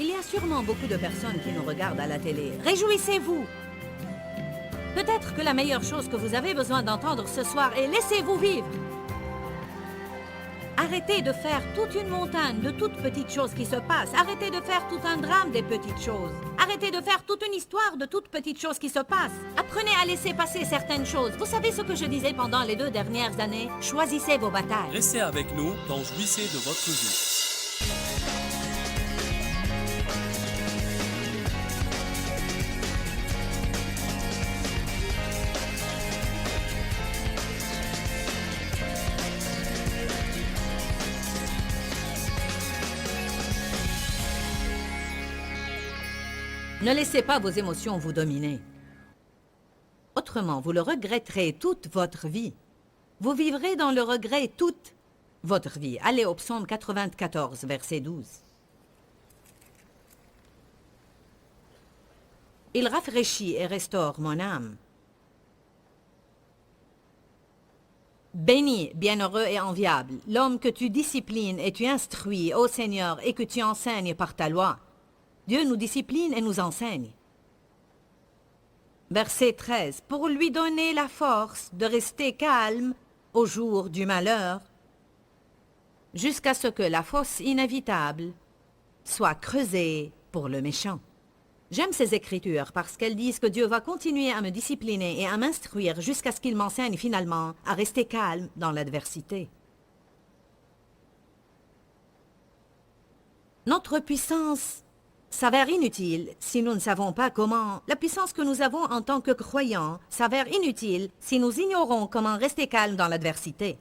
Il y a sûrement beaucoup de personnes qui nous regardent à la télé. Réjouissez-vous! Peut-être que la meilleure chose que vous avez besoin d'entendre ce soir est « Laissez-vous vivre ». Arrêtez de faire toute une montagne de toutes petites choses qui se passent. Arrêtez de faire tout un drame des petites choses. Arrêtez de faire toute une histoire de toutes petites choses qui se passent. Apprenez à laisser passer certaines choses. Vous savez ce que je disais pendant les 2 dernières années? Choisissez vos batailles. Restez avec nous dans Jouissez de votre vie. Ne laissez pas vos émotions vous dominer. Autrement, vous le regretterez toute votre vie. Vous vivrez dans le regret toute votre vie. Allez au psaume 94, verset 12. Il rafraîchit et restaure mon âme. Béni, bienheureux et enviable, l'homme que tu disciplines et tu instruis, ô Seigneur, et que tu enseignes par ta loi. Dieu nous discipline et nous enseigne. Verset 13. Pour lui donner la force de rester calme au jour du malheur, jusqu'à ce que la fosse inévitable soit creusée pour le méchant. J'aime ces écritures parce qu'elles disent que Dieu va continuer à me discipliner et à m'instruire jusqu'à ce qu'il m'enseigne finalement à rester calme dans l'adversité. Notre puissance s'avère inutile si nous ne savons pas comment. La puissance que nous avons en tant que croyants s'avère inutile si nous ignorons comment rester calme dans l'adversité.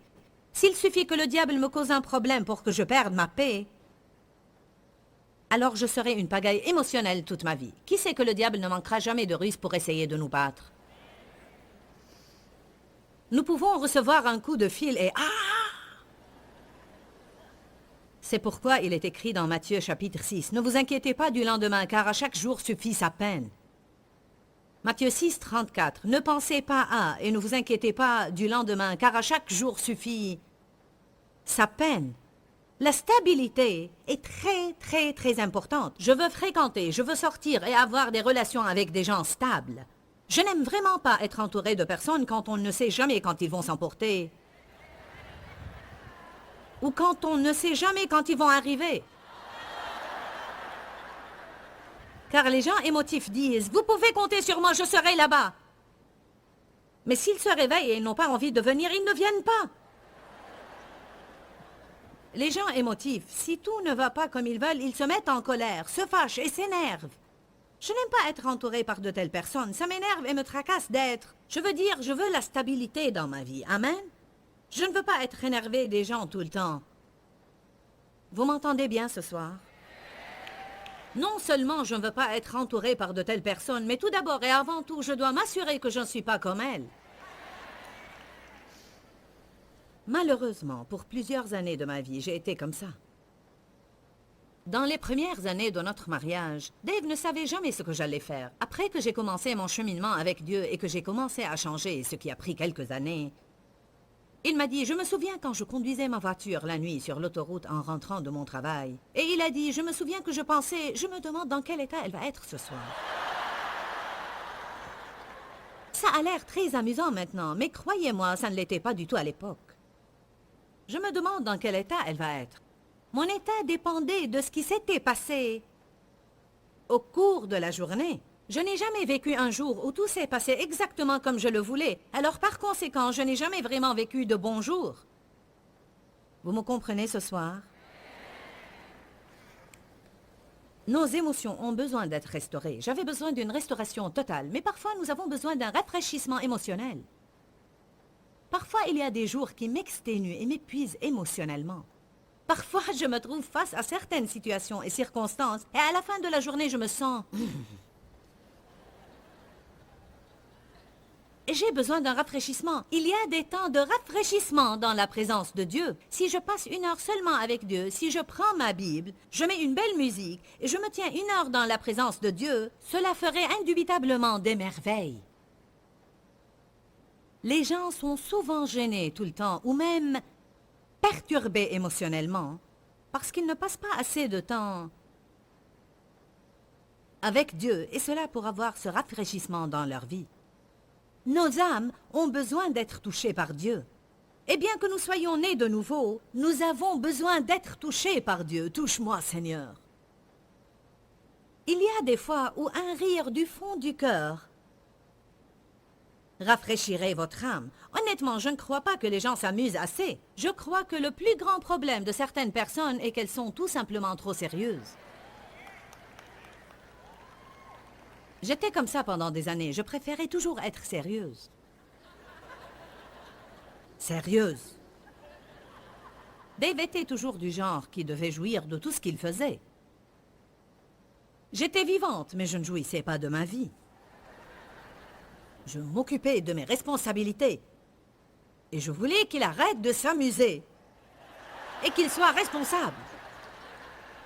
S'il suffit que le diable me cause un problème pour que je perde ma paix, alors je serai une pagaille émotionnelle toute ma vie. Qui sait que le diable ne manquera jamais de ruse pour essayer de nous battre? Nous pouvons recevoir un coup de fil et « Ah !» C'est pourquoi il est écrit dans Matthieu chapitre 6, « Ne vous inquiétez pas du lendemain, car à chaque jour suffit sa peine. » Matthieu 6, 34, « Ne pensez pas à et ne vous inquiétez pas du lendemain, car à chaque jour suffit sa peine. » La stabilité est très importante. Je veux fréquenter, je veux sortir et avoir des relations avec des gens stables. Je n'aime vraiment pas être entouré de personnes quand on ne sait jamais quand ils vont s'emporter. Ou quand on ne sait jamais quand ils vont arriver. Car les gens émotifs disent « Vous pouvez compter sur moi, je serai là-bas. » Mais s'ils se réveillent et n'ont pas envie de venir, ils ne viennent pas. Les gens émotifs, si tout ne va pas comme ils veulent, ils se mettent en colère, se fâchent et s'énervent. Je n'aime pas être entouré par de telles personnes. Ça m'énerve et me tracasse d'être. Je veux dire, je veux la stabilité dans ma vie. Amen? Je ne veux pas être énervé des gens tout le temps. Vous m'entendez bien ce soir? Non seulement je ne veux pas être entouré par de telles personnes, mais tout d'abord et avant tout, je dois m'assurer que je ne suis pas comme elles. Malheureusement, pour plusieurs années de ma vie, j'ai été comme ça. Dans les premières années de notre mariage, Dave ne savait jamais ce que j'allais faire. Après que j'ai commencé mon cheminement avec Dieu et que j'ai commencé à changer, ce qui a pris quelques années, il m'a dit, je me souviens quand je conduisais ma voiture la nuit sur l'autoroute en rentrant de mon travail. Et il a dit, je me souviens que je pensais, je me demande dans quel état elle va être ce soir. Ça a l'air très amusant maintenant, mais croyez-moi, ça ne l'était pas du tout à l'époque. Je me demande dans quel état elle va être. Mon état dépendait de ce qui s'était passé au cours de la journée. Je n'ai jamais vécu un jour où tout s'est passé exactement comme je le voulais. Alors par conséquent, je n'ai jamais vraiment vécu de bons jours. Vous me comprenez ce soir? Nos émotions ont besoin d'être restaurées. J'avais besoin d'une restauration totale, mais parfois nous avons besoin d'un rafraîchissement émotionnel. Parfois, il y a des jours qui m'exténuent et m'épuisent émotionnellement. Parfois, je me trouve face à certaines situations et circonstances, et à la fin de la journée, je me sens... J'ai besoin d'un rafraîchissement. Il y a des temps de rafraîchissement dans la présence de Dieu. Si je passe 1 heure seulement avec Dieu, si je prends ma Bible, je mets une belle musique, et je me tiens 1 heure dans la présence de Dieu, cela ferait indubitablement des merveilles. Les gens sont souvent gênés tout le temps, ou même perturbés émotionnellement, parce qu'ils ne passent pas assez de temps avec Dieu, et cela pour avoir ce rafraîchissement dans leur vie. Nos âmes ont besoin d'être touchées par Dieu. Et bien que nous soyons nés de nouveau, nous avons besoin d'être touchés par Dieu. Touche-moi, Seigneur. Il y a des fois où un rire du fond du cœur rafraîchirait votre âme. Honnêtement, je ne crois pas que les gens s'amusent assez. Je crois que le plus grand problème de certaines personnes est qu'elles sont tout simplement trop sérieuses. J'étais comme ça pendant des années. Je préférais toujours être sérieuse. Sérieuse. Dave était toujours du genre qui devait jouir de tout ce qu'il faisait. J'étais vivante, mais je ne jouissais pas de ma vie. Je m'occupais de mes responsabilités. Et je voulais qu'il arrête de s'amuser. Et qu'il soit responsable.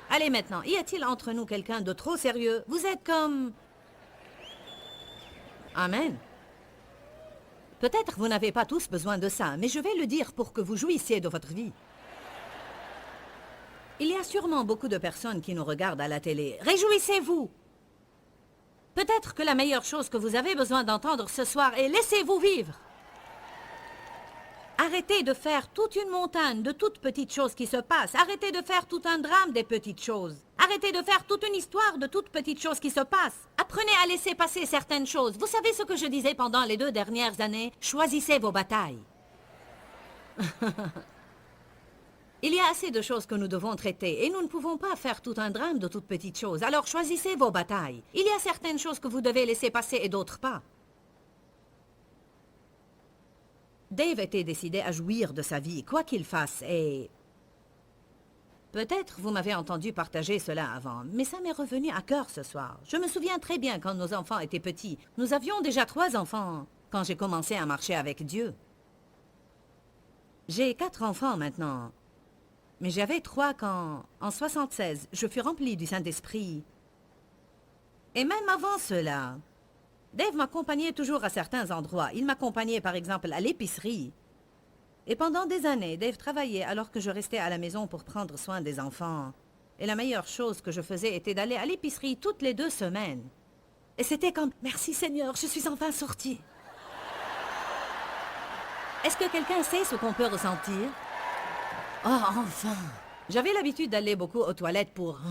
Allez maintenant, y a-t-il entre nous quelqu'un de trop sérieux? Vous êtes comme... Amen. Peut-être vous n'avez pas tous besoin de ça, mais je vais le dire pour que vous jouissiez de votre vie. Il y a sûrement beaucoup de personnes qui nous regardent à la télé. Réjouissez-vous! Peut-être que la meilleure chose que vous avez besoin d'entendre ce soir est « Laissez-vous vivre ». Arrêtez de faire toute une montagne de toutes petites choses qui se passent. Arrêtez de faire tout un drame des petites choses. Arrêtez de faire toute une histoire de toutes petites choses qui se passent. Apprenez à laisser passer certaines choses. Vous savez ce que je disais pendant les 2 dernières années? Choisissez vos batailles. Il y a assez de choses que nous devons traiter et nous ne pouvons pas faire tout un drame de toutes petites choses. Alors choisissez vos batailles. Il y a certaines choses que vous devez laisser passer et d'autres pas. Dave était décidé à jouir de sa vie, quoi qu'il fasse, et... Peut-être vous m'avez entendu partager cela avant, mais ça m'est revenu à cœur ce soir. Je me souviens très bien quand nos enfants étaient petits. Nous avions déjà 3 enfants quand j'ai commencé à marcher avec Dieu. J'ai 4 enfants maintenant, mais j'avais 3 quand, en 76, je fus rempli du Saint-Esprit. Et même avant cela... Dave m'accompagnait toujours à certains endroits. Il m'accompagnait par exemple à l'épicerie. Et pendant des années, Dave travaillait alors que je restais à la maison pour prendre soin des enfants. Et la meilleure chose que je faisais était d'aller à l'épicerie toutes les 2 semaines. Et c'était comme « Merci Seigneur, je suis enfin sortie ». Est-ce que quelqu'un sait ce qu'on peut ressentir? Oh, enfin! J'avais l'habitude d'aller beaucoup aux toilettes pour...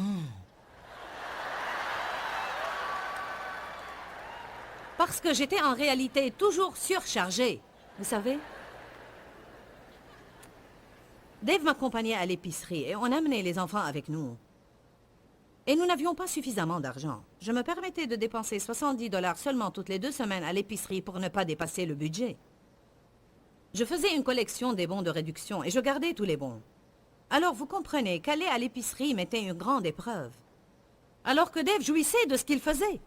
Parce que j'étais en réalité toujours surchargée, vous savez. Dave m'accompagnait à l'épicerie et on amenait les enfants avec nous. Et nous n'avions pas suffisamment d'argent. Je me permettais de dépenser 70 $ seulement toutes les 2 semaines à l'épicerie pour ne pas dépasser le budget. Je faisais une collection des bons de réduction et je gardais tous les bons. Alors vous comprenez qu'aller à l'épicerie m'était une grande épreuve. Alors que Dave jouissait de ce qu'il faisait.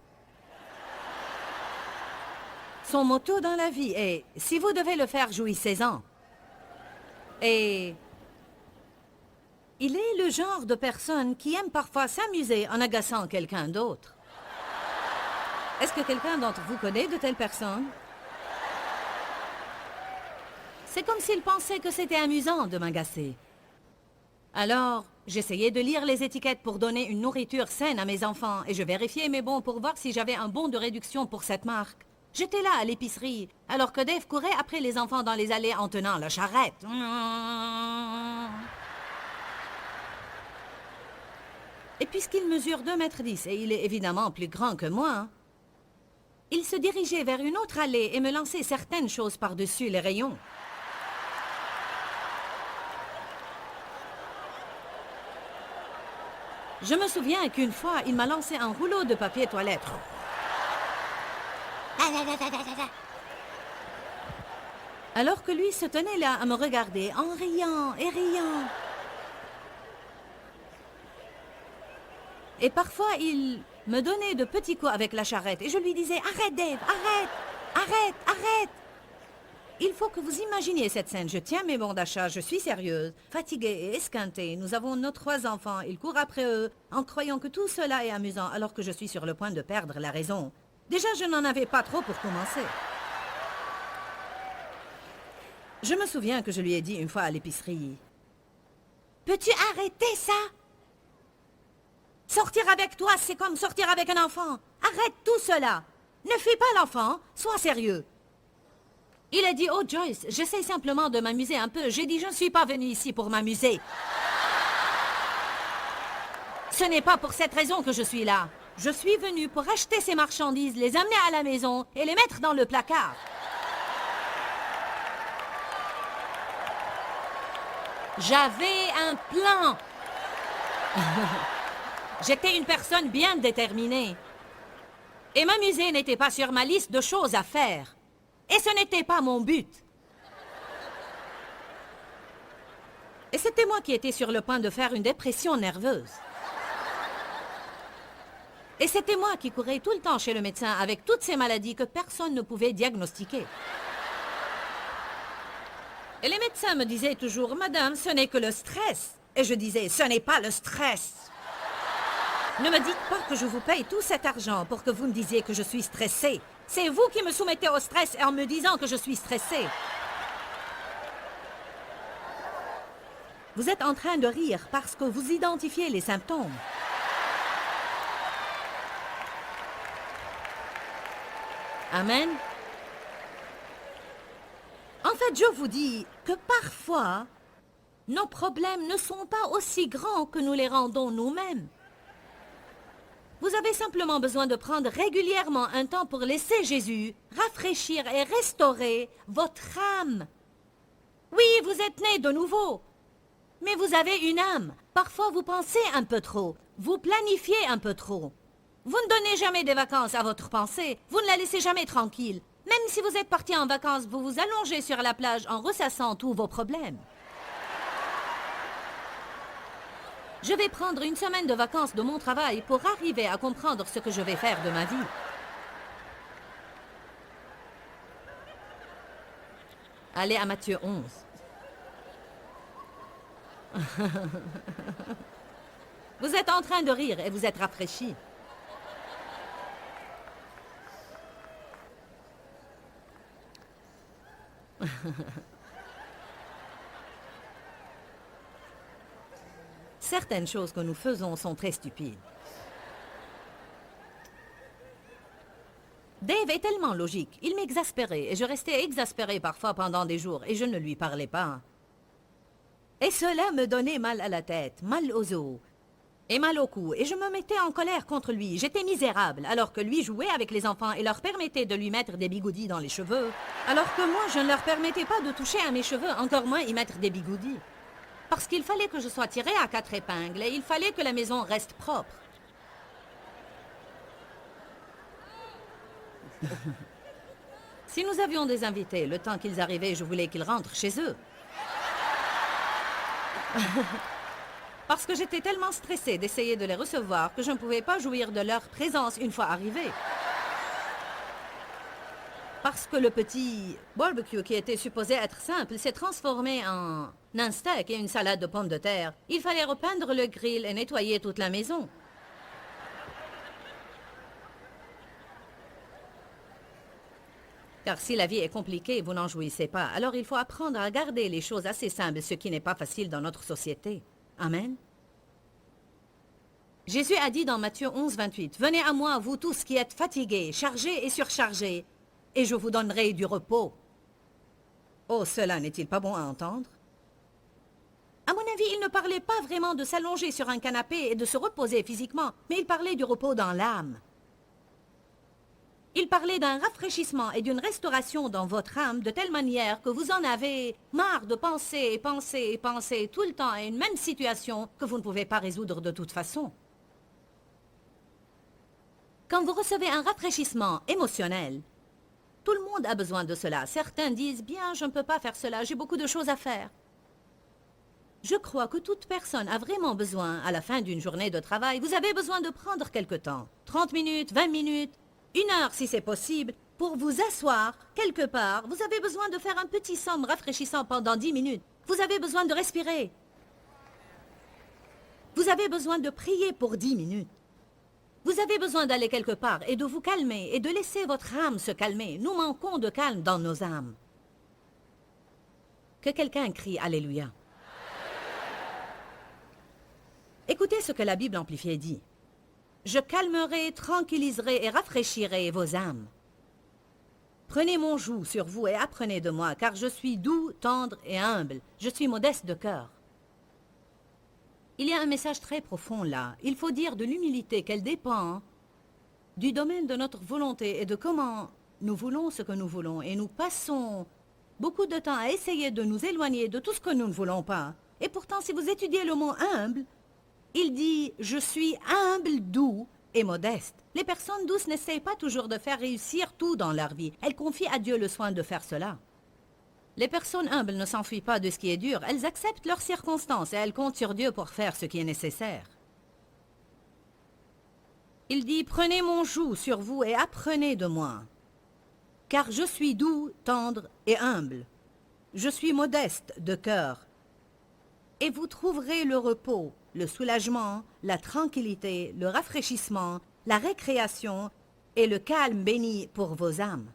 Son motto dans la vie est « Si vous devez le faire, jouissez-en ». Et il est le genre de personne qui aime parfois s'amuser en agaçant quelqu'un d'autre. Est-ce que quelqu'un d'entre vous connaît de telles personnes? C'est comme s'il pensait que c'était amusant de m'agacer. Alors, j'essayais de lire les étiquettes pour donner une nourriture saine à mes enfants et je vérifiais mes bons pour voir si j'avais un bon de réduction pour cette marque. J'étais là à l'épicerie, alors que Dave courait après les enfants dans les allées en tenant la charrette. Et puisqu'il mesure 2,10 m et il est évidemment plus grand que moi, il se dirigeait vers une autre allée et me lançait certaines choses par-dessus les rayons. Je me souviens qu'une fois, il m'a lancé un rouleau de papier toilette. Alors que lui se tenait là à me regarder en riant et riant. Et parfois, il me donnait de petits coups avec la charrette et je lui disais « Arrête Dave, arrête, arrête, arrête !» Il faut que vous imaginiez cette scène. Je tiens mes bons d'achat, je suis sérieuse, fatiguée et esquintée. Nous avons nos 3 enfants, il court après eux en croyant que tout cela est amusant alors que je suis sur le point de perdre la raison. Déjà, je n'en avais pas trop pour commencer. Je me souviens que je lui ai dit une fois à l'épicerie, « Peux-tu arrêter ça? Sortir avec toi, c'est comme sortir avec un enfant. Arrête tout cela. Ne fais pas l'enfant, sois sérieux. Il a dit, oh Joyce, j'essaie simplement de m'amuser un peu. J'ai dit, je ne suis pas venu ici pour m'amuser. Ce n'est pas pour cette raison que je suis là. Je suis venu pour acheter ces marchandises, les amener à la maison et les mettre dans le placard. J'avais un plan. J'étais une personne bien déterminée. Et m'amuser n'était pas sur ma liste de choses à faire. Et ce n'était pas mon but. Et c'était moi qui étais sur le point de faire une dépression nerveuse. Et c'était moi qui courais tout le temps chez le médecin avec toutes ces maladies que personne ne pouvait diagnostiquer. Et les médecins me disaient toujours, « Madame, ce n'est que le stress. » Et je disais, « Ce n'est pas le stress. » Ne me dites pas que je vous paye tout cet argent pour que vous me disiez que je suis stressée. C'est vous qui me soumettez au stress en me disant que je suis stressée. Vous êtes en train de rire parce que vous identifiez les symptômes. Amen. En fait, je vous dis que parfois, nos problèmes ne sont pas aussi grands que nous les rendons nous-mêmes. Vous avez simplement besoin de prendre régulièrement un temps pour laisser Jésus rafraîchir et restaurer votre âme. Oui, vous êtes né de nouveau, mais vous avez une âme. Parfois, vous pensez un peu trop, vous planifiez un peu trop. Vous ne donnez jamais des vacances à votre pensée, vous ne la laissez jamais tranquille. Même si vous êtes parti en vacances, vous vous allongez sur la plage en ressassant tous vos problèmes. Je vais prendre une semaine de vacances de mon travail pour arriver à comprendre ce que je vais faire de ma vie. Allez à Matthieu 11. Vous êtes en train de rire et vous êtes rafraîchi. Certaines choses que nous faisons sont très stupides. Dave est tellement logique, il m'exaspérait et je restais exaspérée parfois pendant des jours et je ne lui parlais pas. Et cela me donnait mal à la tête, mal aux os et mal au cou et je me mettais en colère contre lui. J'étais misérable alors que lui jouait avec les enfants et leur permettait de lui mettre des bigoudis dans les cheveux. Alors que moi, je ne leur permettais pas de toucher à mes cheveux, encore moins y mettre des bigoudis. Parce qu'il fallait que je sois tirée à 4 épingles et il fallait que la maison reste propre. Si nous avions des invités, le temps qu'ils arrivaient, je voulais qu'ils rentrent chez eux. Parce que j'étais tellement stressée d'essayer de les recevoir que je ne pouvais pas jouir de leur présence une fois arrivés. Parce que le petit barbecue qui était supposé être simple s'est transformé en un steak et une salade de pommes de terre. Il fallait repeindre le grill et nettoyer toute la maison. Car si la vie est compliquée, vous n'en jouissez pas. Alors il faut apprendre à garder les choses assez simples, ce qui n'est pas facile dans notre société. Amen. Jésus a dit dans Matthieu 11, 28, « Venez à moi, vous tous qui êtes fatigués, chargés et surchargés, et je vous donnerai du repos. » Oh, cela n'est-il pas bon à entendre? À mon avis, il ne parlait pas vraiment de s'allonger sur un canapé et de se reposer physiquement, mais il parlait du repos dans l'âme. Il parlait d'un rafraîchissement et d'une restauration dans votre âme de telle manière que vous en avez marre de penser et penser et penser tout le temps à une même situation que vous ne pouvez pas résoudre de toute façon. Quand vous recevez un rafraîchissement émotionnel, tout le monde a besoin de cela. Certains disent « Bien, je ne peux pas faire cela, j'ai beaucoup de choses à faire. » Je crois que toute personne a vraiment besoin, à la fin d'une journée de travail, vous avez besoin de prendre quelque temps, 30 minutes, 20 minutes, 1 heure si c'est possible, pour vous asseoir quelque part. Vous avez besoin de faire un petit somme rafraîchissant pendant 10 minutes. Vous avez besoin de respirer. Vous avez besoin de prier pour 10 minutes. Vous avez besoin d'aller quelque part et de vous calmer et de laisser votre âme se calmer. Nous manquons de calme dans nos âmes. Que quelqu'un crie Alléluia. Écoutez ce que la Bible amplifiée dit. Je calmerai, tranquilliserai et rafraîchirai vos âmes. Prenez mon joug sur vous et apprenez de moi, car je suis doux, tendre et humble. Je suis modeste de cœur. Il y a un message très profond là. Il faut dire de l'humilité qu'elle dépend du domaine de notre volonté et de comment nous voulons ce que nous voulons. Et nous passons beaucoup de temps à essayer de nous éloigner de tout ce que nous ne voulons pas. Et pourtant, si vous étudiez le mot humble, il dit « Je suis humble, doux et modeste ». Les personnes douces n'essayent pas toujours de faire réussir tout dans leur vie. Elles confient à Dieu le soin de faire cela. Les personnes humbles ne s'enfuient pas de ce qui est dur. Elles acceptent leurs circonstances et elles comptent sur Dieu pour faire ce qui est nécessaire. Il dit « Prenez mon joug sur vous et apprenez de moi, car je suis doux, tendre et humble. Je suis modeste de cœur. Et vous trouverez le repos, le soulagement, la tranquillité, le rafraîchissement, la récréation et le calme béni pour vos âmes. »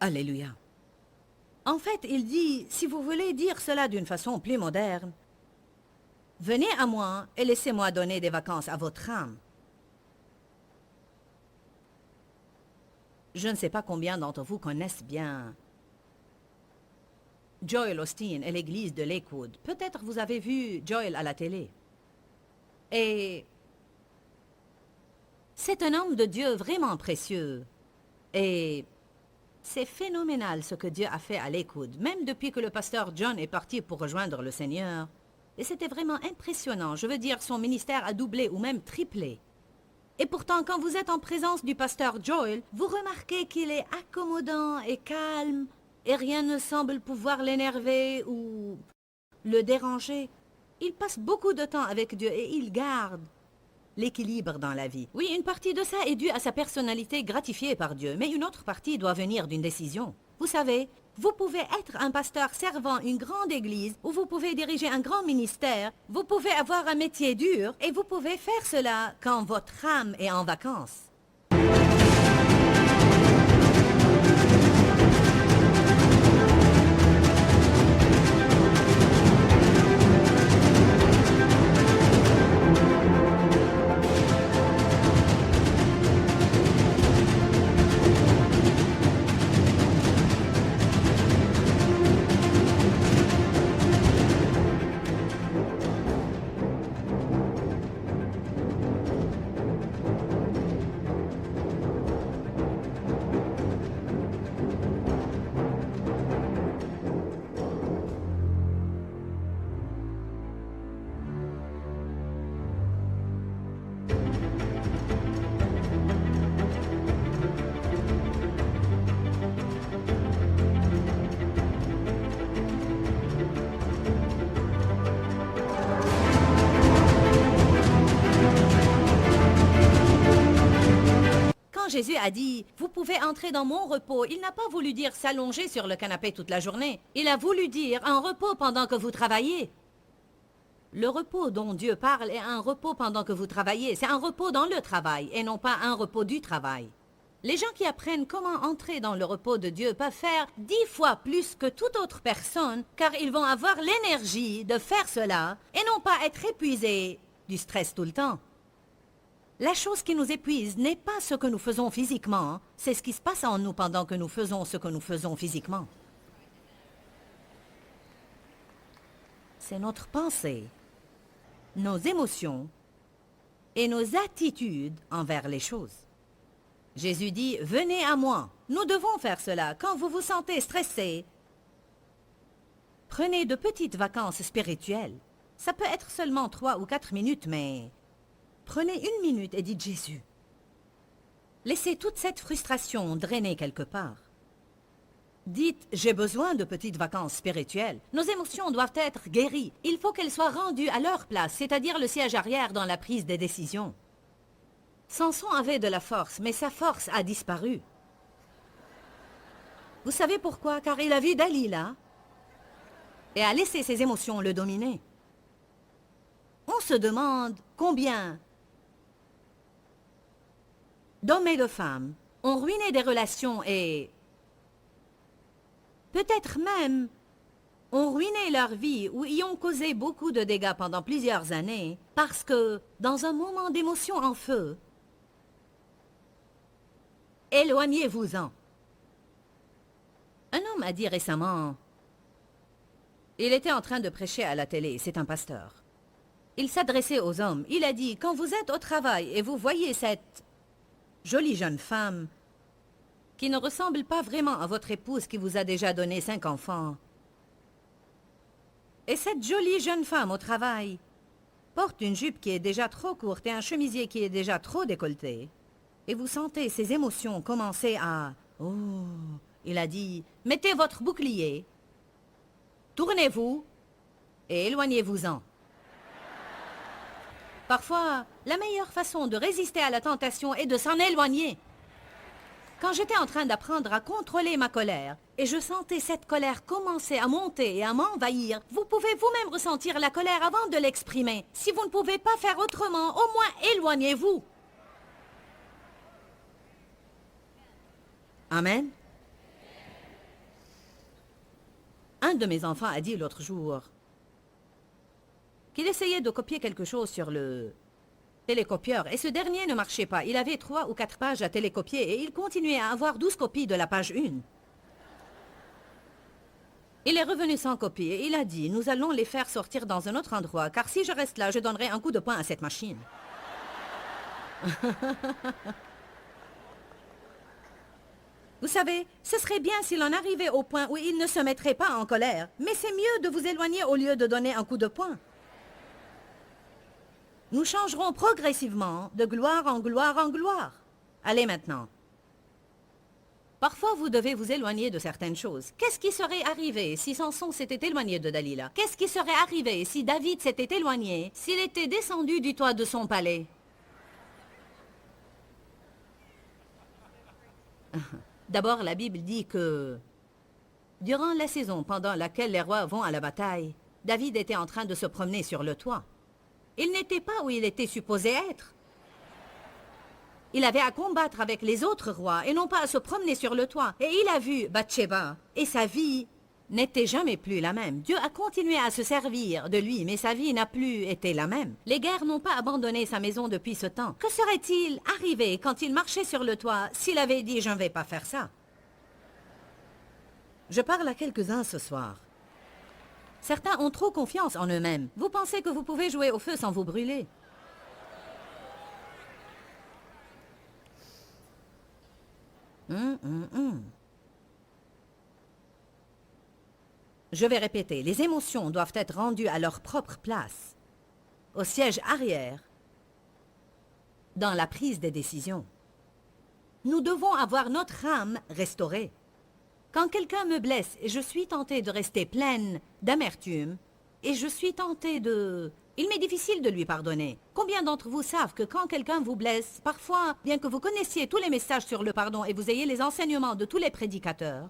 Alléluia. En fait, il dit, si vous voulez dire cela d'une façon plus moderne, venez à moi et laissez-moi donner des vacances à votre âme. Je ne sais pas combien d'entre vous connaissent bien Joel Osteen et l'église de Lakewood. Peut-être vous avez vu Joel à la télé. Et c'est un homme de Dieu vraiment précieux. Et c'est phénoménal ce que Dieu a fait à Lakewood, même depuis que le pasteur John est parti pour rejoindre le Seigneur. Et c'était vraiment impressionnant. Je veux dire, son ministère a doublé ou même triplé. Et pourtant, quand vous êtes en présence du pasteur Joel, vous remarquez qu'il est accommodant et calme, et rien ne semble pouvoir l'énerver ou le déranger. Il passe beaucoup de temps avec Dieu et il garde l'équilibre dans la vie. Oui, une partie de ça est due à sa personnalité gratifiée par Dieu, mais une autre partie doit venir d'une décision. Vous savez, vous pouvez être un pasteur servant une grande église, ou vous pouvez diriger un grand ministère, vous pouvez avoir un métier dur, et vous pouvez faire cela quand votre âme est en vacances. Jésus a dit, vous pouvez entrer dans mon repos. Il n'a pas voulu dire s'allonger sur le canapé toute la journée. Il a voulu dire un repos pendant que vous travaillez. Le repos dont Dieu parle est un repos pendant que vous travaillez. C'est un repos dans le travail et non pas un repos du travail. Les gens qui apprennent comment entrer dans le repos de Dieu peuvent faire 10 fois plus que toute autre personne car ils vont avoir l'énergie de faire cela et non pas être épuisés du stress tout le temps. La chose qui nous épuise n'est pas ce que nous faisons physiquement, c'est ce qui se passe en nous pendant que nous faisons ce que nous faisons physiquement. C'est notre pensée, nos émotions et nos attitudes envers les choses. Jésus dit, « Venez à moi. » Nous devons faire cela. Quand vous vous sentez stressé, prenez de petites vacances spirituelles. Ça peut être seulement 3 ou 4 minutes, mais prenez 1 minute et dites Jésus. Laissez toute cette frustration drainer quelque part. Dites, j'ai besoin de petites vacances spirituelles. Nos émotions doivent être guéries. Il faut qu'elles soient rendues à leur place, c'est-à-dire le siège arrière dans la prise des décisions. Samson avait de la force, mais sa force a disparu. Vous savez pourquoi? Car il a vu Dalila et a laissé ses émotions le dominer. On se demande combien d'hommes et de femmes ont ruiné des relations et peut-être même ont ruiné leur vie ou y ont causé beaucoup de dégâts pendant plusieurs années parce que, dans un moment d'émotion en feu, éloignez-vous-en. Un homme a dit récemment, il était en train de prêcher à la télé, c'est un pasteur. Il s'adressait aux hommes, il a dit, quand vous êtes au travail et vous voyez cette jolie jeune femme qui ne ressemble pas vraiment à votre épouse qui vous a déjà donné 5 enfants, et cette jolie jeune femme au travail porte une jupe qui est déjà trop courte et un chemisier qui est déjà trop décolleté, et vous sentez ces émotions commencer à... Oh, il a dit, mettez votre bouclier, tournez-vous et éloignez-vous-en. Parfois, la meilleure façon de résister à la tentation est de s'en éloigner. Quand j'étais en train d'apprendre à contrôler ma colère, et je sentais cette colère commencer à monter et à m'envahir, vous pouvez vous-même ressentir la colère avant de l'exprimer. Si vous ne pouvez pas faire autrement, au moins éloignez-vous. Amen. Un de mes enfants a dit l'autre jour qu'il essayait de copier quelque chose sur le télécopieur et ce dernier ne marchait pas. Il avait 3 ou 4 pages à télécopier et il continuait à avoir 12 copies de la page 1. Il est revenu sans copie et il a dit, nous allons les faire sortir dans un autre endroit car si je reste là, je donnerai un coup de poing à cette machine. Vous savez, ce serait bien s'il en arrivait au point où il ne se mettrait pas en colère. Mais c'est mieux de vous éloigner au lieu de donner un coup de poing. Nous changerons progressivement de gloire en gloire en gloire. Allez maintenant. Parfois, vous devez vous éloigner de certaines choses. Qu'est-ce qui serait arrivé si Samson s'était éloigné de Dalila? Qu'est-ce qui serait arrivé si David s'était éloigné, s'il était descendu du toit de son palais? D'abord, la Bible dit que, durant la saison pendant laquelle les rois vont à la bataille, David était en train de se promener sur le toit. Il n'était pas où il était supposé être. Il avait à combattre avec les autres rois et non pas à se promener sur le toit. Et il a vu Bathsheba et sa vie n'était jamais plus la même. Dieu a continué à se servir de lui, mais sa vie n'a plus été la même. Les guerres n'ont pas abandonné sa maison depuis ce temps. Que serait-il arrivé quand il marchait sur le toit s'il avait dit « je ne vais pas faire ça ». Je parle à quelques-uns ce soir. Certains ont trop confiance en eux-mêmes. Vous pensez que vous pouvez jouer au feu sans vous brûler. Je vais répéter, les émotions doivent être rendues à leur propre place, au siège arrière, dans la prise des décisions. Nous devons avoir notre âme restaurée. Quand quelqu'un me blesse et je suis tentée de rester pleine d'amertume, et je suis tentée de... Il m'est difficile de lui pardonner. Combien d'entre vous savent que quand quelqu'un vous blesse, parfois, bien que vous connaissiez tous les messages sur le pardon et vous ayez les enseignements de tous les prédicateurs,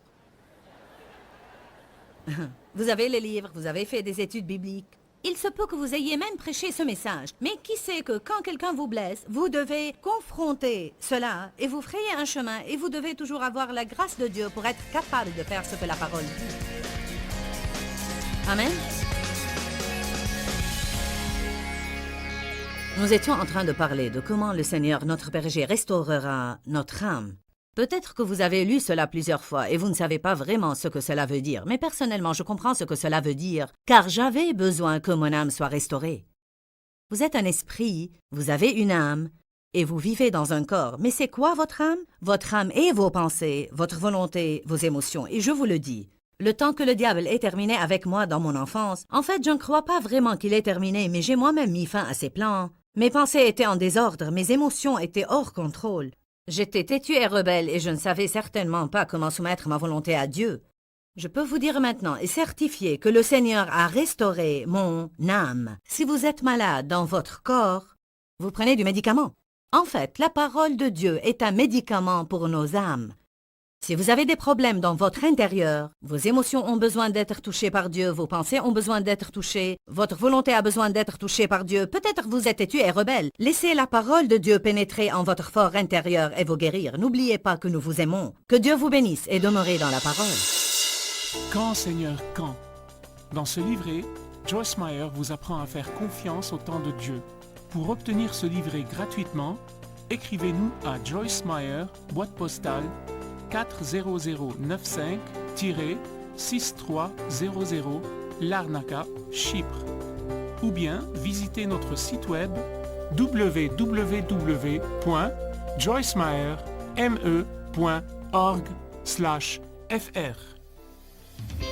vous avez les livres, vous avez fait des études bibliques, il se peut que vous ayez même prêché ce message. Mais qui sait que quand quelqu'un vous blesse, vous devez confronter cela et vous frayer un chemin et vous devez toujours avoir la grâce de Dieu pour être capable de faire ce que la parole dit. Amen. Nous étions en train de parler de comment le Seigneur, notre berger, restaurera notre âme. Peut-être que vous avez lu cela plusieurs fois et vous ne savez pas vraiment ce que cela veut dire, mais personnellement, je comprends ce que cela veut dire, car j'avais besoin que mon âme soit restaurée. Vous êtes un esprit, vous avez une âme, et vous vivez dans un corps. Mais c'est quoi votre âme? Votre âme est vos pensées, votre volonté, vos émotions, et je vous le dis. Le temps que le diable ait terminé avec moi dans mon enfance, en fait, je ne crois pas vraiment qu'il ait terminé, mais j'ai moi-même mis fin à ses plans. Mes pensées étaient en désordre, mes émotions étaient hors contrôle. J'étais têtue et rebelle et je ne savais certainement pas comment soumettre ma volonté à Dieu. Je peux vous dire maintenant et certifier que le Seigneur a restauré mon âme. Si vous êtes malade dans votre corps, vous prenez du médicament. En fait, la parole de Dieu est un médicament pour nos âmes. Si vous avez des problèmes dans votre intérieur, vos émotions ont besoin d'être touchées par Dieu, vos pensées ont besoin d'être touchées, votre volonté a besoin d'être touchée par Dieu, peut-être vous êtes têtu et rebelle. Laissez la parole de Dieu pénétrer en votre fort intérieur et vous guérir. N'oubliez pas que nous vous aimons. Que Dieu vous bénisse et demeurez dans la parole. Quand, Seigneur, quand? Dans ce livret, Joyce Meyer vous apprend à faire confiance au temps de Dieu. Pour obtenir ce livret gratuitement, écrivez-nous à Joyce Meyer, boîte postale 40095-6300 Larnaca, Chypre. Ou bien visitez notre site web www.joycemeyer.org/fr.